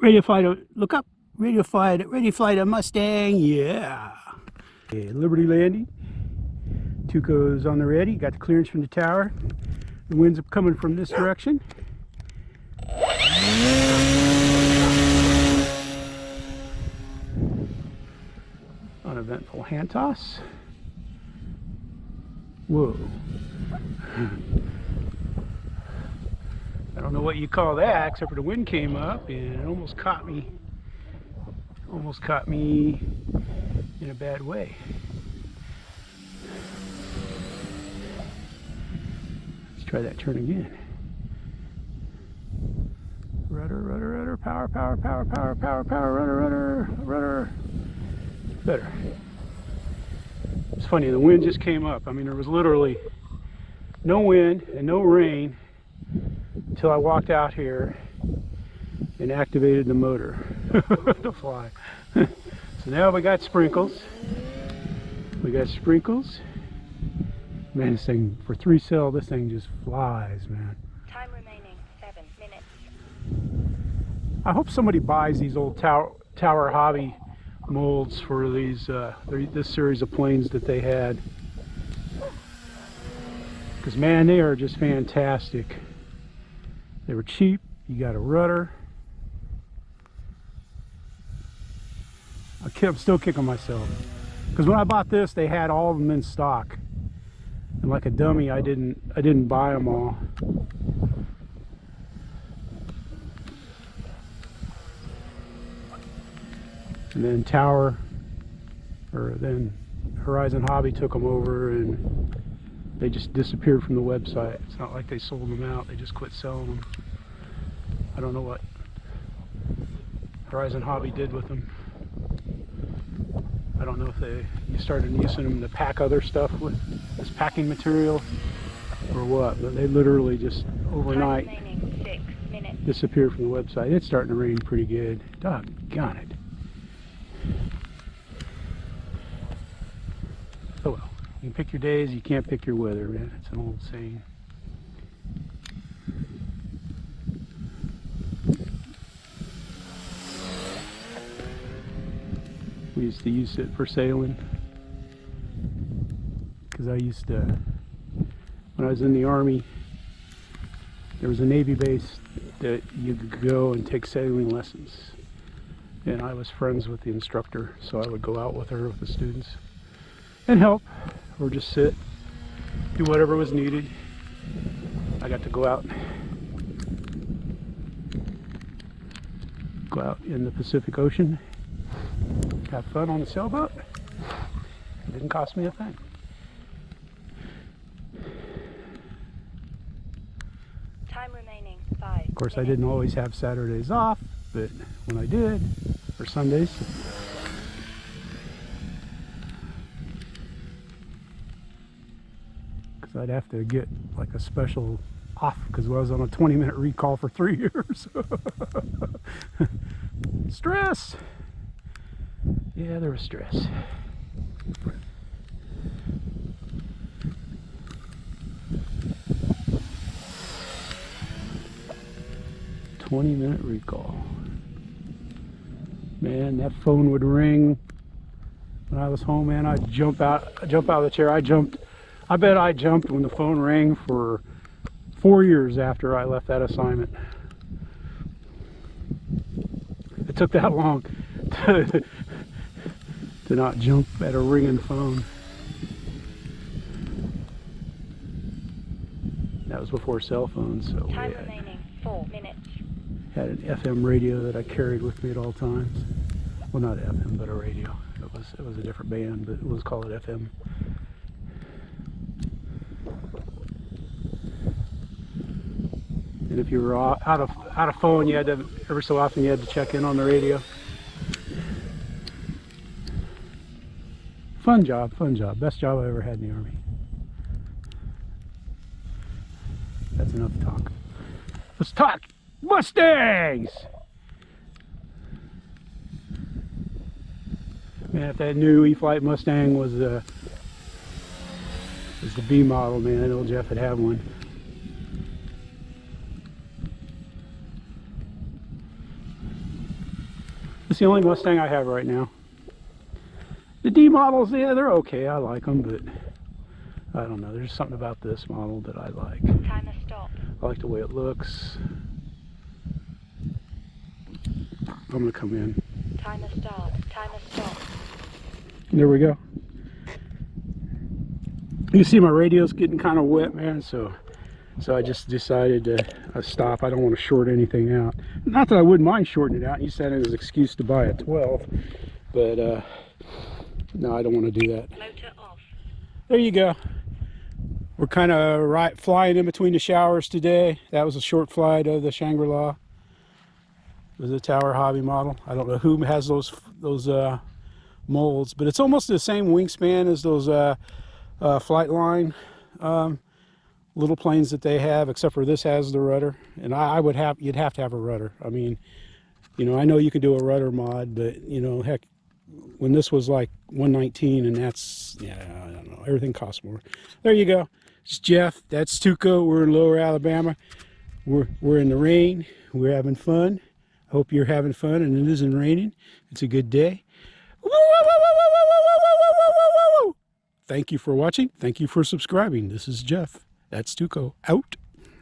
Ready to fly to, look up. Ready to fly to Mustang, yeah. Okay, Liberty landing. Tuco's on the ready, got the clearance from the tower. The wind's coming from this direction. Uneventful hand toss. Whoa. I don't know what you call that, except for the wind came up and it almost caught me. Almost caught me in a bad way. Let's try that turn again. Rudder, rudder, rudder, power, power, power, power, power, power, rudder, rudder, rudder. Better. It's funny, the wind just came up. I mean, there was literally no wind and no rain until I walked out here and activated the motor to fly. So now we got sprinkles. We got sprinkles. Man, this thing, for 3 cell, this thing just flies, man. Time remaining 7 minutes. I hope somebody buys these old Tower Hobby molds for these this series of planes that they had, because man, they are just fantastic. They were cheap. You got a rudder. I'm still kicking myself because when I bought this, they had all of them in stock, and like a dummy, I didn't buy them all. And then then Horizon Hobby took them over and they just disappeared from the website. It's not like they sold them out, they just quit selling them. I don't know what Horizon Hobby did with them. I don't know if you started using them to pack other stuff with this packing material or what, but they literally just overnight disappeared from the website. It's starting to rain pretty good. Doggone it. Oh well, you can pick your days, you can't pick your weather, man. It's an old saying. We used to use it for sailing, because I used to, when I was in the Army, there was a Navy base that you could go and take sailing lessons, and I was friends with the instructor, so I would go out with her with the students and help, or just sit, do whatever was needed. I got to go out in the Pacific Ocean, have fun on the sailboat. It didn't cost me a thing. Time remaining 5 Of course, I didn't always have Saturdays off, but when I did, or Sundays, because I'd have to get like a special off because I was on a 20-minute recall for 3 years. Stress. Yeah, there was stress. "20-minute recall." Man, that phone would ring when I was home, man. I'd jump out of the chair. I bet I jumped when the phone rang for 4 years after I left that assignment. It took that long to not jump at a ringing phone. That was before cell phones, so time remaining 4 minutes. Had an FM radio that I carried with me at all times. Well, not FM, but a radio. It was a different band, but it was called FM. And if you were out of phone, you had to, every so often you had to check in on the radio. Fun job, fun job. Best job I ever had in the Army. That's enough talk. Let's talk Mustangs! Man, if that new E-Flight Mustang was the B model, man, I know Jeff would have one. It's the only Mustang I have right now. The D models, yeah, they're okay. I like them, but I don't know. There's something about this model that I like. Timer stop. I like the way it looks. I'm going to come in. Timer start. Timer stop. There we go. You see my radio's getting kind of wet, man, so I just decided to stop. I don't want to short anything out. Not that I wouldn't mind shorting it out. You said it was an excuse to buy a 12, but no, I don't want to do that. Motor off. There you go. We're kind of flying in between the showers today. That was a short flight of the Shangri-La. It was a Tower Hobby model. I don't know who has those molds, but it's almost the same wingspan as those flight line little planes that they have, except for this has the rudder, and you'd have to have a rudder. I mean, you know, I know you can do a rudder mod, but you know, heck, when this was like 119, and that's, yeah, I don't know, everything costs more. There you go. It's Jeff. That's Tuco. We're in Lower Alabama. We're in the rain. We're having fun. I hope you're having fun, and it isn't raining. It's a good day. Thank you for watching. Thank you for subscribing. This is Jeff. That's Tuco. Out.